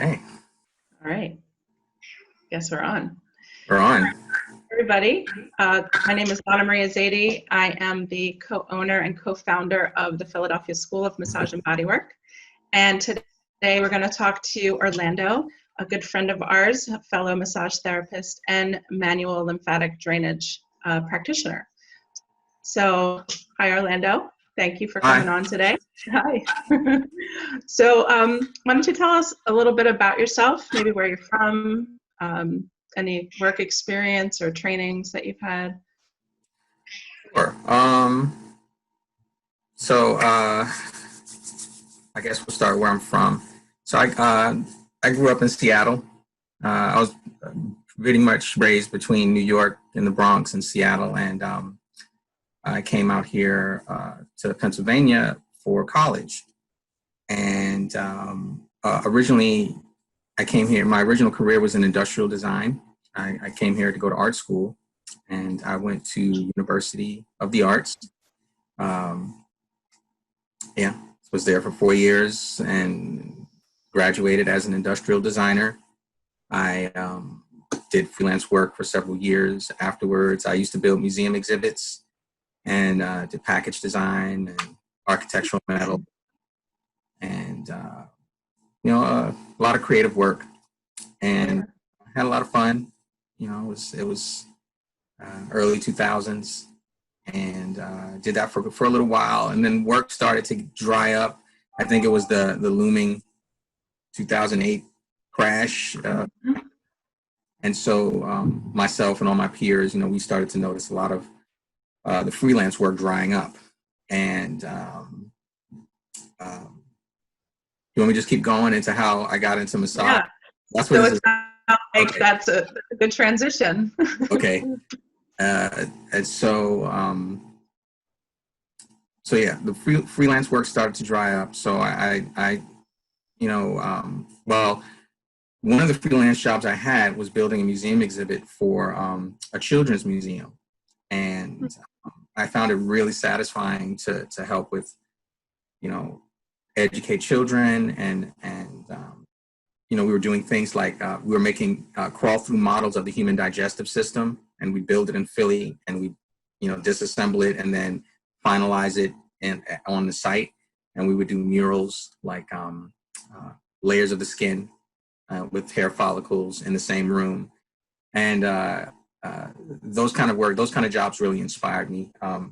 Okay, All right, guess we're on. we're on. Everybody, my name is Donna Maria Zaidi. I am the co-owner and co-founder of the Philadelphia School of Massage and Bodywork. And today we're going to talk to Orlando, a good friend of ours, a fellow massage therapist and manual lymphatic drainage practitioner. So, hi Orlando. Thank you for coming on today. Hi. So, why don't you tell us a little bit about yourself, maybe where you're from, any work experience or trainings that you've had? Sure. I guess we'll start where I'm from. So I grew up in Seattle. I was pretty much raised between New York and the Bronx and Seattle, and I came out here to Pennsylvania for college. And originally, I came here. My original career was in industrial design. I came here to go to art school, and I went to University of the Arts. Was there for 4 years and graduated as an industrial designer. I did freelance work for several years afterwards. I used to build museum exhibits and did package design and architectural metal and a lot of creative work, and had a lot of fun. It was early 2000s, and did that for a little while, and then work started to dry up. I think it was the looming 2008 crash, and so myself and all my peers, we started to notice a lot of the freelance work drying up. And you want me to just keep going into how I got into massage? Yeah. That's what this is. Okay. That's a good transition. Okay. And so yeah, the freelance work started to dry up. So one of the freelance jobs I had was building a museum exhibit for a children's museum. And I found it really satisfying to help with, educate children, and we were doing things like we were making crawl through models of the human digestive system, and we build it in Philly, and we, disassemble it and then finalize it on the site. And we would do murals like layers of the skin with hair follicles in the same room. And those kind of jobs really inspired me as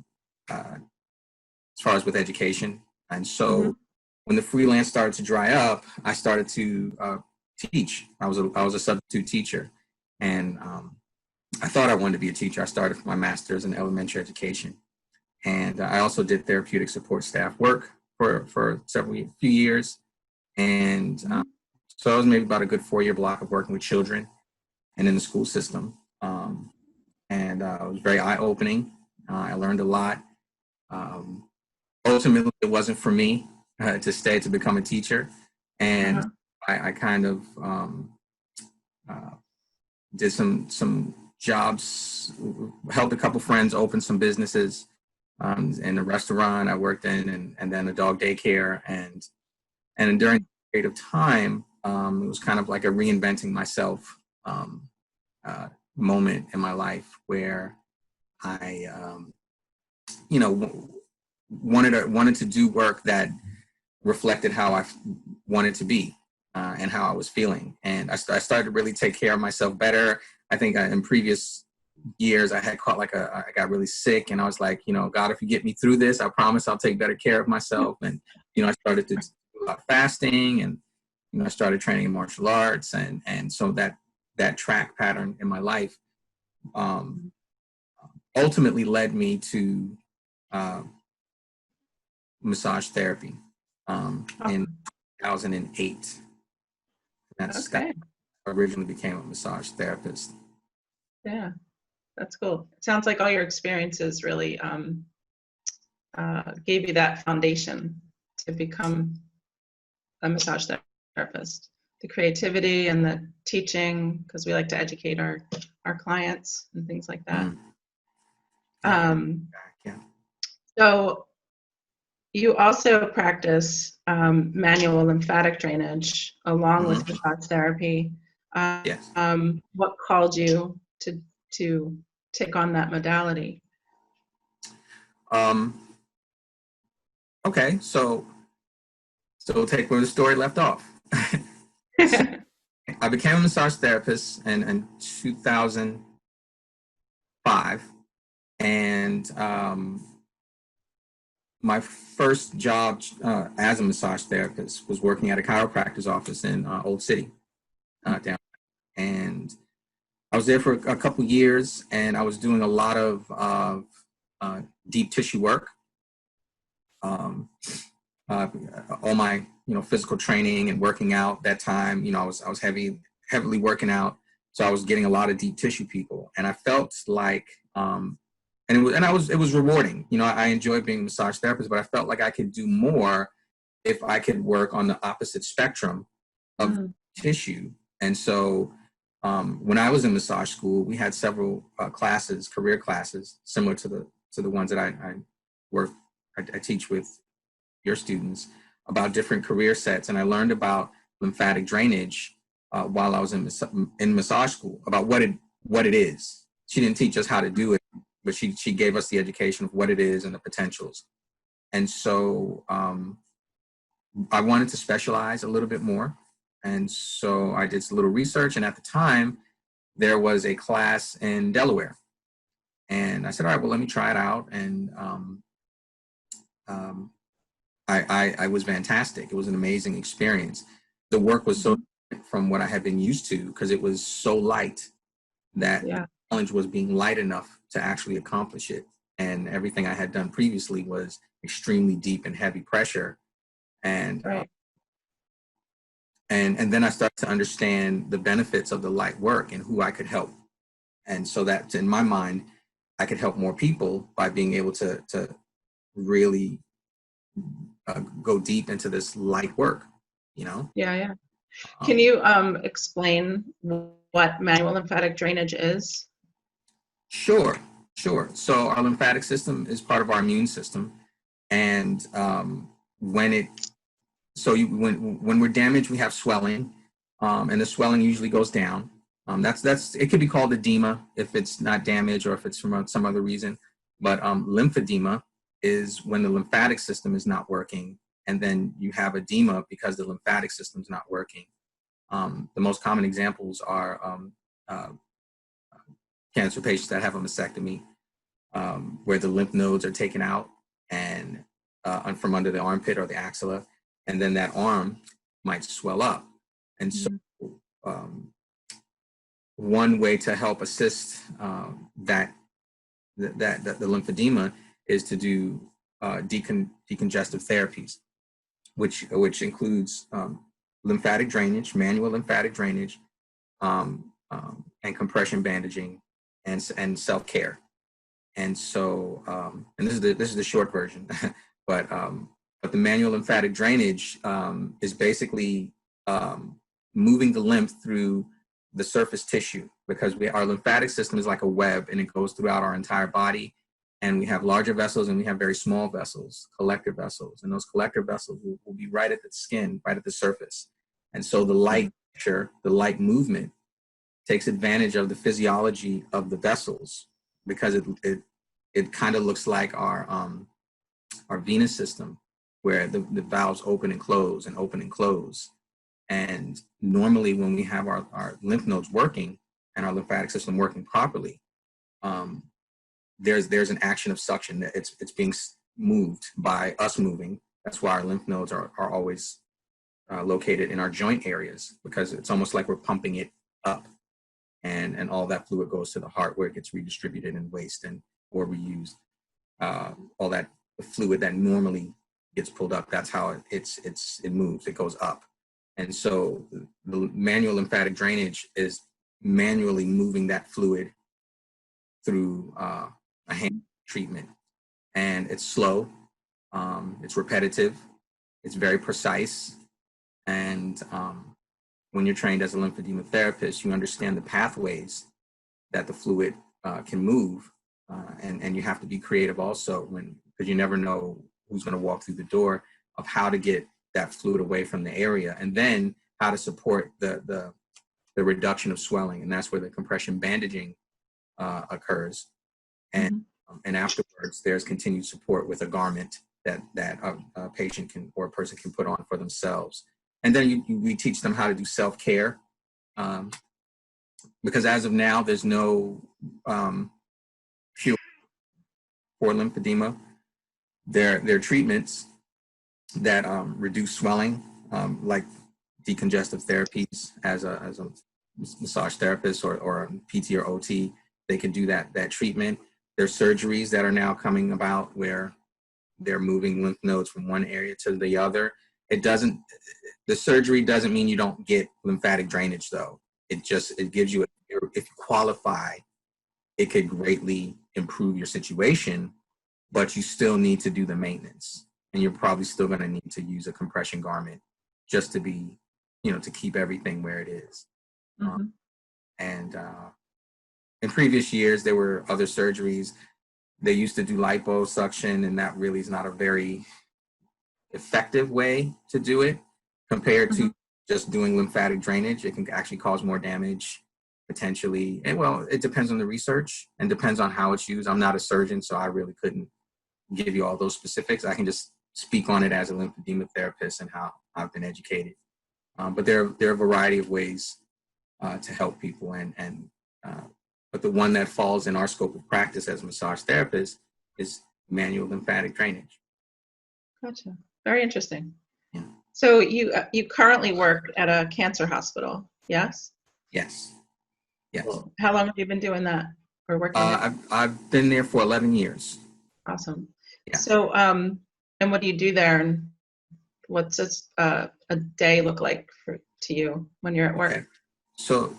far as with education. And so when the freelance started to dry up, I started to teach. I was a substitute teacher, and I thought I wanted to be a teacher. I started my master's in elementary education, and I also did therapeutic support staff work for few years. And so it was maybe about a good 4-year block of working with children and in the school system. And it was very eye-opening. I learned a lot. Ultimately, it wasn't for me to stay to become a teacher. And I kind of did some jobs, helped a couple friends open some businesses, in a restaurant I worked in, and then a dog daycare. And during that period of time, it was kind of like a reinventing myself moment in my life, where I, wanted to do work that reflected how I wanted to be and how I was feeling. And I started to really take care of myself better. I think in previous years, I had I got really sick, and I was like, God, if you get me through this, I promise I'll take better care of myself. And, I started to do a lot of fasting, and, I started training in martial arts. And so that track pattern in my life ultimately led me to massage therapy in 2008. That I originally became a massage therapist. Yeah, that's cool. It sounds like all your experiences really gave you that foundation to become a massage therapist. The creativity and the teaching, because we like to educate our clients and things like that. So You also practice manual lymphatic drainage along with Mhm. massage therapy. Yes. What called you to take on that modality? Um, okay, so we'll take where the story left off. So I became a massage therapist in 2005, and my first job as a massage therapist was working at a chiropractor's office in Old City, down. And I was there for a couple years, and I was doing a lot of deep tissue work. Um, all my physical training and working out that time, I was heavily working out, so I was getting a lot of deep tissue people, and I felt like and it was rewarding. I enjoyed being a massage therapist, but I felt like I could do more if I could work on the opposite spectrum of Mm, tissue. And so when I was in massage school, we had several classes, career classes, similar to the ones that I work I teach with your students, about different career sets. And I learned about lymphatic drainage while I was in massage school, about what it is. She didn't teach us how to do it, but she gave us the education of what it is and the potentials. And so I wanted to specialize a little bit more. And so I did a little research. And at the time, there was a class in Delaware. And I said, all right, well, let me try it out. And um, I was fantastic. It was an amazing experience. The work was so mhm. different from what I had been used to, because it was so light that the Yeah, challenge was being light enough to actually accomplish it. And everything I had done previously was extremely deep and heavy pressure. And right. and then I started to understand the benefits of the light work and who I could help. And so that in my mind, I could help more people by being able to really go deep into this light work, you know? Yeah, yeah. Can Um, you explain what manual lymphatic drainage is? sure, sure. So our lymphatic system is part of our immune system. And when it, so you, when we're damaged, we have swelling, and the swelling usually goes down. It could be called edema if it's not damaged or if it's from some other reason. But lymphedema is when the lymphatic system is not working, and then you have edema because the lymphatic system is not working. The most common examples are uh, cancer patients that have a mastectomy, where the lymph nodes are taken out and from under the armpit or the axilla, and then that arm might swell up. And so, Mm, um, one way to help assist that the lymphedema is to do decongestive therapies, which includes lymphatic drainage, manual lymphatic drainage, and compression bandaging, and self care. And so, and this is the short version, but but the manual lymphatic drainage is basically moving the lymph through the surface tissue, because our lymphatic system is like a web, and it goes throughout our entire body. And we have larger vessels and we have very small vessels, collector vessels, and those collector vessels will be right at the skin, right at the surface. And so the light mm, pressure, the light movement takes advantage of the physiology of the vessels, because it kind of looks like our venous system, where the valves open and close and open and close. And normally when we have our lymph nodes working and our lymphatic system working properly, um, there's an action of suction that it's being moved by us moving. That's why our lymph nodes are always located in our joint areas, because it's almost like we're pumping it up, and all that fluid goes to the heart, where it gets redistributed and waste and or reused. All that fluid that normally gets pulled up, that's how it moves. It goes up. And so the manual lymphatic drainage is manually moving that fluid through a hand treatment. And it's slow, it's repetitive, it's very precise. And when you're trained as a lymphedema therapist, you understand the pathways that the fluid can move. And you have to be creative also, because you never know who's going to walk through the door, of how to get that fluid away from the area, and then how to support the reduction of swelling. And that's where the compression bandaging occurs. And and afterwards, there's continued support with a garment that a patient can, or a person can, put on for themselves. And then we teach them how to do self-care, because as of now, there's no cure for lymphedema. There are treatments that reduce swelling, like decongestive therapies. As a massage therapist or a PT or OT, they can do that treatment. There's surgeries that are now coming about where they're moving lymph nodes from one area to the other. The surgery doesn't mean you don't get lymphatic drainage, though. It gives you, if you qualify, it could greatly improve your situation, but you still need to do the maintenance. And you're probably still going to need to use a compression garment just to be, to keep everything where it is. And in previous years, there were other surgeries. They used to do liposuction, and that really is not a very effective way to do it compared to just doing lymphatic drainage. It can actually cause more damage potentially. And well, it depends on the research and depends on how it's used. I'm not a surgeon, so I really couldn't give you all those specifics. I can just speak on it as a lymphedema therapist and how I've been educated. But there are a variety of ways to help people, but the one that falls in our scope of practice as a massage therapist is manual lymphatic drainage. Gotcha. Very interesting. Yeah. So you currently work at a cancer hospital, yes? Yes. Yes. Cool. How long have you been doing that or working there? I've been there for 11 years. Awesome. Yeah. So, and what do you do there, and what's a day look like to you when you're at work? Okay. So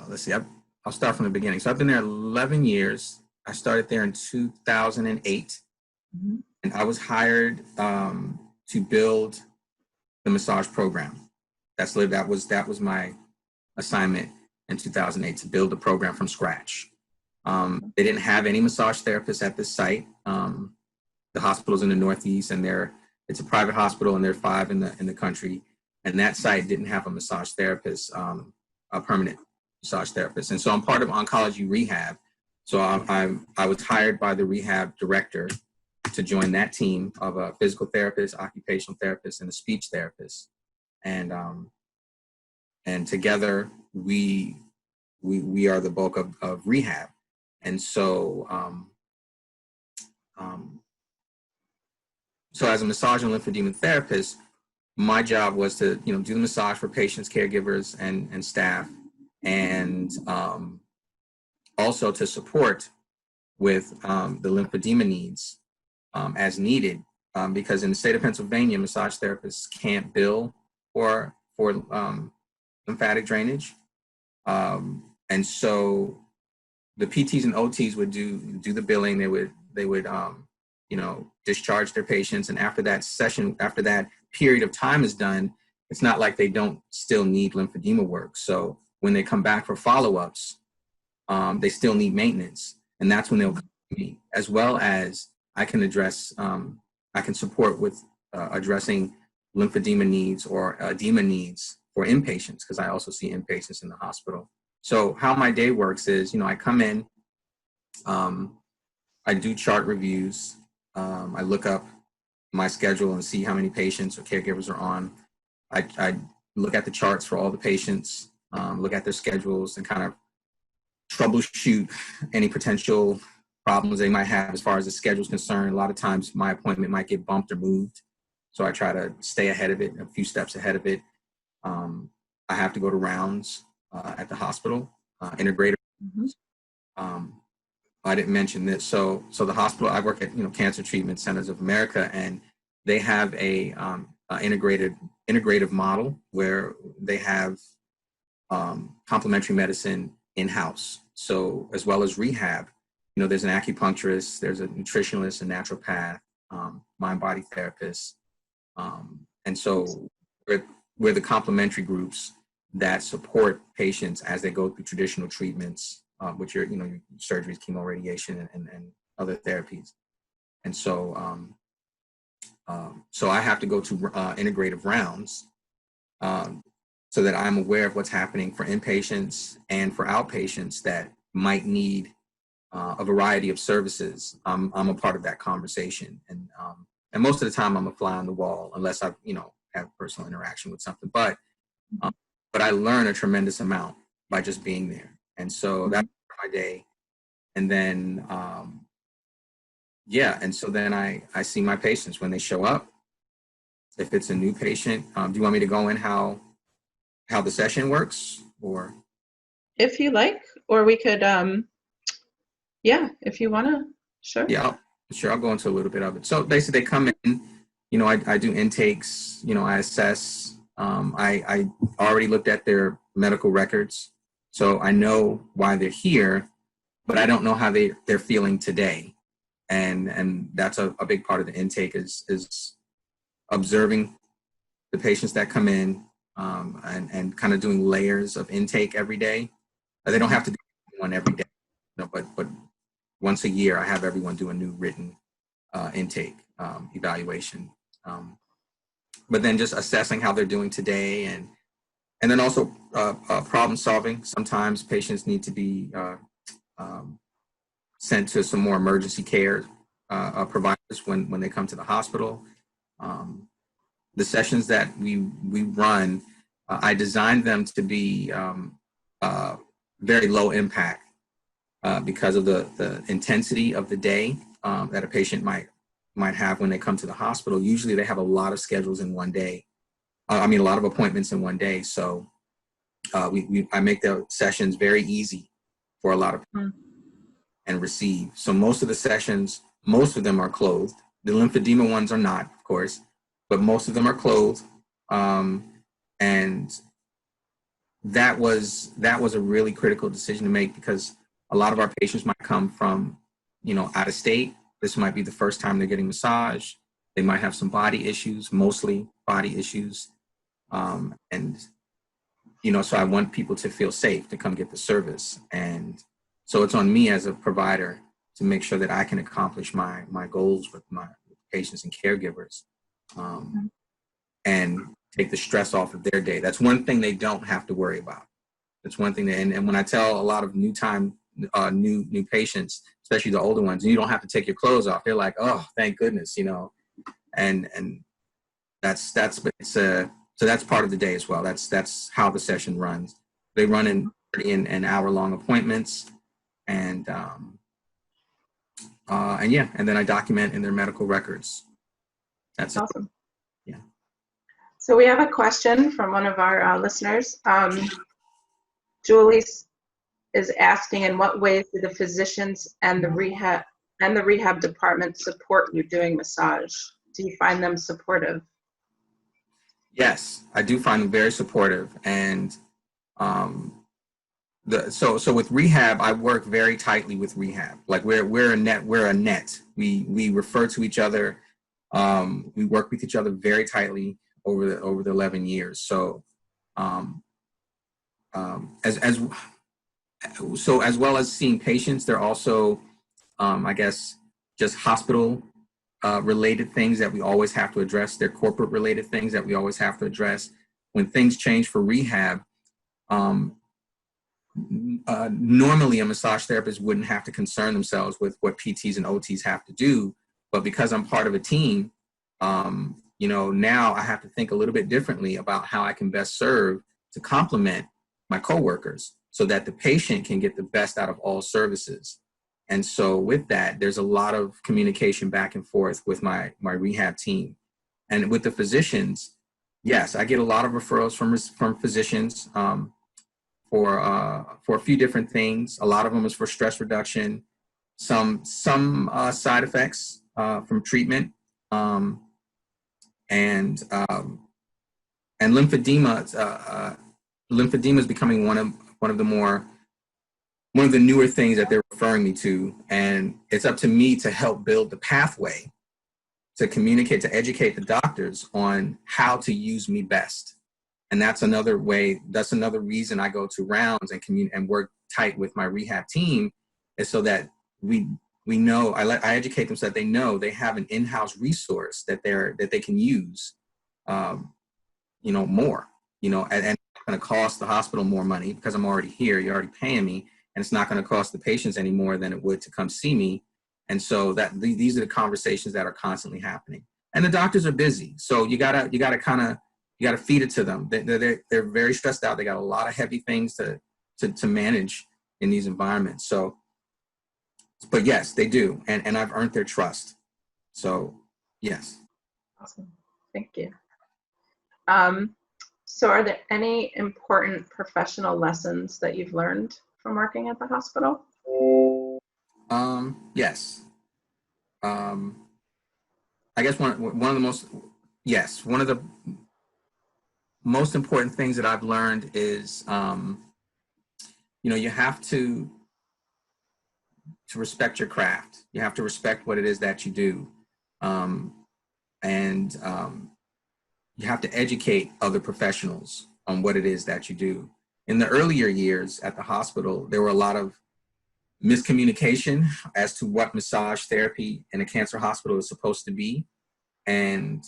let's see. I'll start from the beginning. So I've been there 11 years. I started there in 2008, and I was hired to build the massage program. That was my assignment in 2008, to build the program from scratch. They didn't have any massage therapists at this site. The hospital's in the Northeast, and it's a private hospital, and there are 5 in the country. And that site didn't have a massage therapist, a permanent massage therapist. And so I'm part of oncology rehab. So I was hired by the rehab director to join that team of a physical therapist, occupational therapist, and a speech therapist. And together we are the bulk of rehab. And so so as a massage and lymphedema therapist, my job was to do the massage for patients, caregivers, and staff, and also to support with the lymphedema needs as needed, because in the state of Pennsylvania, massage therapists can't bill for lymphatic drainage, and so the PTs and OTs would do the billing. They would discharge their patients, and after that period of time is done, it's not like they don't still need lymphedema work. So when they come back for follow-ups, they still need maintenance, and that's when they'll come to me, as well as I can support with addressing lymphedema needs or edema needs for inpatients, because I also see inpatients in the hospital. So how my day works is, I come in, I do chart reviews, I look up my schedule and see how many patients or caregivers are on. I look at the charts for all the patients, look at their schedules, and kind of troubleshoot any potential problems they might have as far as the schedule is concerned. A lot of times my appointment might get bumped or moved, so I try to stay ahead of it, a few steps ahead of it. I have to go to rounds at the hospital, integrated. I didn't mention this. So the hospital, I work at Cancer Treatment Centers of America, and they have a integrative model where they have complementary medicine in-house. So as well as rehab, there's an acupuncturist, there's a nutritionist, a naturopath, mind-body therapist, and so we're the complementary groups that support patients as they go through traditional treatments, which are your surgeries, chemo, radiation, and other therapies. And so, so I have to go to integrative rounds so that I'm aware of what's happening for inpatients and for outpatients that might need a variety of services. I'm a part of that conversation, and most of the time I'm a fly on the wall unless I, have personal interaction with something. But I learn a tremendous amount by just being there, and so that's my day. And then yeah, and so then I see my patients when they show up. If it's a new patient, do you want me to go in how the session works, or? If you like, or we could, yeah, if you want to, sure. Yeah, sure. I'll go into a little bit of it. So basically, they come in. I do intakes. I assess. I already looked at their medical records, so I know why they're here, but I don't know how they're feeling today, and that's a big part of the intake is observing the patients that come in, and kind of doing layers of intake every day. They don't have to do one every day, but once a year, I have everyone do a new written intake evaluation. But then just assessing how they're doing today, and then also problem solving. Sometimes patients need to be sent to some more emergency care providers when they come to the hospital. The sessions that we run, I designed them to be very low impact because of the intensity of the day that a patient might have when they come to the hospital. Usually they have a lot of schedules in one day. A lot of appointments in one day. So I make the sessions very easy for a lot of people and receive. So most of the sessions, most of them are clothed. The lymphedema ones are not, of course, but most of them are clothed. And that was a really critical decision to make, because a lot of our patients might come from, out of state. This might be the first time they're getting massage. They might have some body issues, mostly body issues. And, so I want people to feel safe to come get the service. And so it's on me as a provider to make sure that I can accomplish my goals with my patients and caregivers, and take the stress off of their day. That's one thing they don't have to worry about. That's one thing and when I tell a lot of new patients, especially the older ones, you don't have to take your clothes off. They're like, oh, thank goodness, and so that's part of the day as well. That's how the session runs. They run in hour-long appointments, and yeah, and then I document in their medical records. That's awesome. It. Yeah. So we have a question from one of our listeners. Julie is asking, in what ways do the physicians and the rehab department support you doing massage? Do you find them supportive? Yes, I do find them very supportive, and so with rehab, I work very tightly with rehab. Like we're a net. We refer to each other. We work with each other very tightly over the 11 years. So as well as seeing patients, they're also I guess just hospital related things that we always have to address. They're corporate related things that we always have to address. When things change for rehab, normally a massage therapist wouldn't have to concern themselves with what PTs and OTs have to do, but because I'm part of a team, now I have to think a little bit differently about how I can best serve to complement my coworkers so that the patient can get the best out of all services. And so with that, there's a lot of communication back and forth with my rehab team. And with the physicians, yes, I get a lot of referrals from physicians for a few different things. A lot of them is for stress reduction, some side effects from treatment, and lymphedema. Lymphedema is becoming one of the newer things that they're referring me to, and it's up to me to help build the pathway to communicate, to educate the doctors on how to use me best. And that's another reason I go to rounds and work tight with my rehab team, is so that we we know, I educate them so that they know they have an in-house resource that they can use, you know, more, you know, and it's going to cost the hospital more money because I'm already here. You're already paying me, and it's not going to cost the patients any more than it would to come see me. And so these are the conversations that are constantly happening. And the doctors are busy, so you gotta feed it to them. They're very stressed out. They got a lot of heavy things to manage in these environments. So, but yes, they do, and I've earned their trust. So, yes. Awesome, thank you. So are there any important professional lessons that you've learned from working at the hospital? Yes. I guess one of the most important things that I've learned is, you know, you have to respect your craft. You have to respect what it is that you do. And you have to educate other professionals on what it is that you do. In the earlier years at the hospital, there were a lot of miscommunication as to what massage therapy in a cancer hospital is supposed to be. And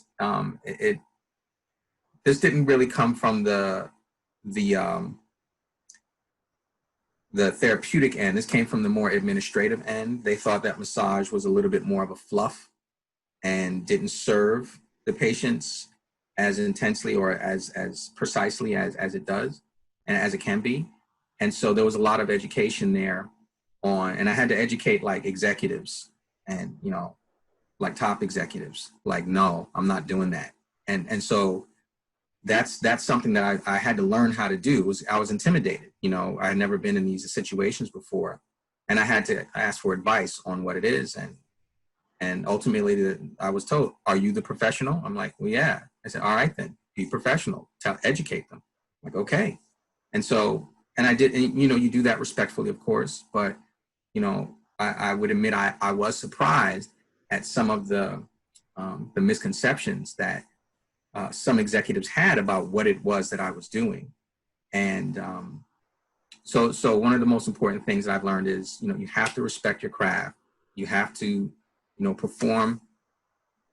this didn't really come from the therapeutic end. This came from the more administrative end. They thought that massage was a little bit more of a fluff and didn't serve the patients as intensely or as precisely as it does and as it can be. And so there was a lot of education there and I had to educate like executives and, you know, like top executives, like, no, I'm not doing that. And so that's something that I had to learn how to do. I was intimidated. You know, I had never been in these situations before, and I had to ask for advice on what it is. And ultimately I was told, are you the professional? I'm like, well, yeah. I said, all right, then be professional, educate them. I'm like, okay. And so, and I did, and, you know, you do that respectfully, of course, but, you know, I would admit I was surprised at some of the misconceptions that some executives had about what it was that I was doing. And so one of the most important things that I've learned is, you know, you have to respect your craft. You have to, you know, perform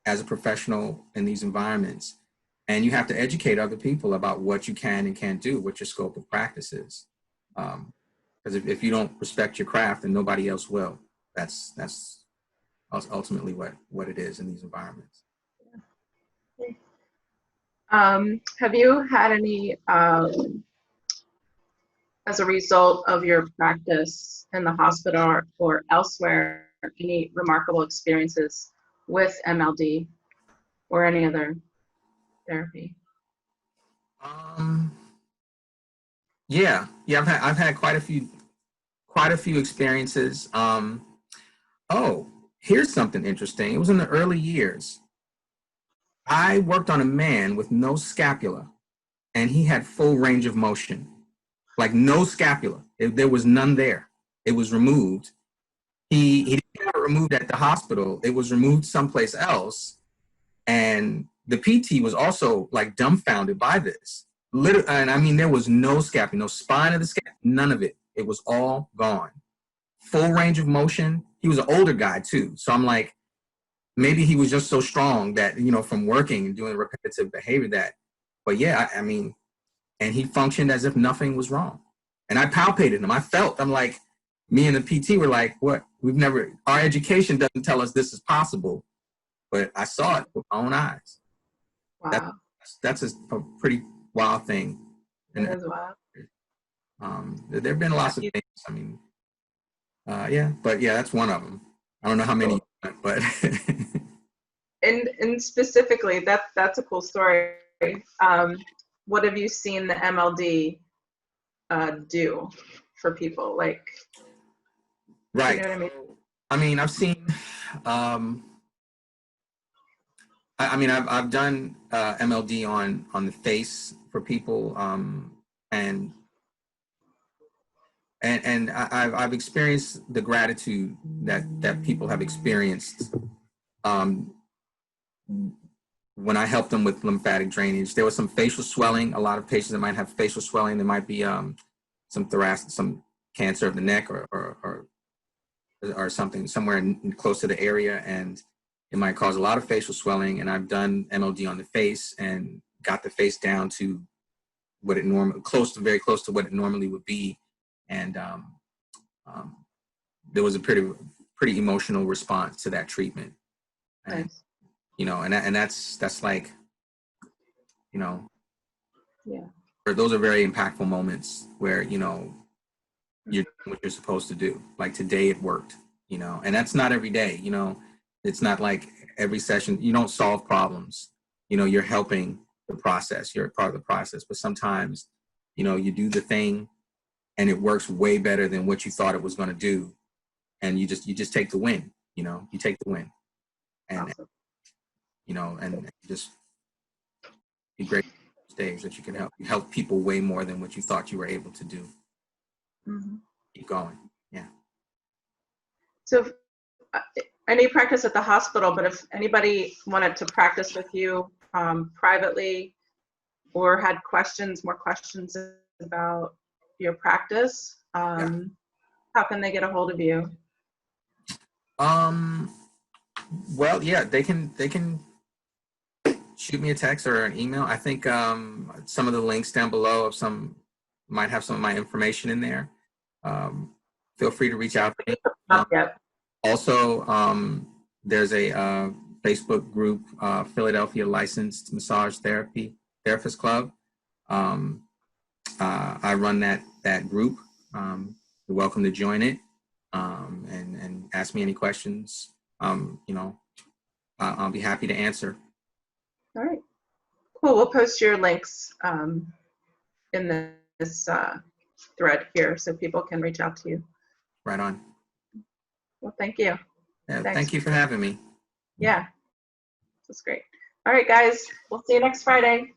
as a professional in these environments. And you have to educate other people about what you can and can't do, what your scope of practice is. Because if you don't respect your craft, then nobody else will. That's ultimately what it is in these environments. Have you had any, as a result of your practice in the hospital or elsewhere, any remarkable experiences with MLD or any other therapy? Yeah, I've had quite a few experiences. Oh, here's something interesting. It was in the early years. I worked on a man with no scapula, and he had full range of motion, like no scapula. There was none there. It was removed. He didn't have it removed at the hospital. It was removed someplace else, and the PT was also like dumbfounded by this. And I mean, there was no scapula, no spine of the scapula, none of it. It was all gone. Full range of motion. He was an older guy too, so I'm like, maybe he was just so strong that, you know, from working and doing repetitive behavior but yeah, I mean, and he functioned as if nothing was wrong. And I palpated him. I'm like, me and the PT were like, what? Our education doesn't tell us this is possible, but I saw it with my own eyes. Wow. That's a pretty wild thing. It is wild. There have been lots of things. I mean, yeah, but yeah, that's one of them. I don't know how many, but. And specifically, that's a cool story. What have you seen the MLD do for people? Like, right. You know what I mean? I mean, I've seen. I've done MLD on the face for people, and I've experienced the gratitude that people have experienced when I helped them with lymphatic drainage. There was some facial swelling. A lot of patients that might have facial swelling. There might be some cancer of the neck or or something somewhere close to the area, and it might cause a lot of facial swelling. And I've done MOD on the face and got the face down to what it normally, very close to what it normally would be. And there was a pretty emotional response to that treatment. And, Nice. you know, and that's like, you know, Yeah. those are very impactful moments where, you know, you're doing what you're supposed to do. Like today it worked, you know, and that's not every day, you know. It's not like every session, you don't solve problems, you know, you're helping the process, you're a part of the process. But sometimes, you know, you do the thing and it works way better than what you thought it was going to do. And you just take the win, you know, you take the win. And, Awesome. you know, and just be great days that you can help people way more than what you thought you were able to do. Mm-hmm. Keep going. Yeah. So I know you practice at the hospital, but if anybody wanted to practice with you privately or had more questions about your practice, how can they get a hold of you? Well, yeah, they can shoot me a text or an email. I think some of the links down below might have some of my information in there. Feel free to reach out to me. Not yet. Also, there's a Facebook group, Philadelphia Licensed Massage Therapist Club. I run that group. You're welcome to join it and ask me any questions. You know, I'll be happy to answer. All right. Cool. We'll post your links in this thread here so people can reach out to you. Right on. Well, thank you. Yeah, thank you for having me. Yeah, that's great. All right, guys. We'll see you next Friday.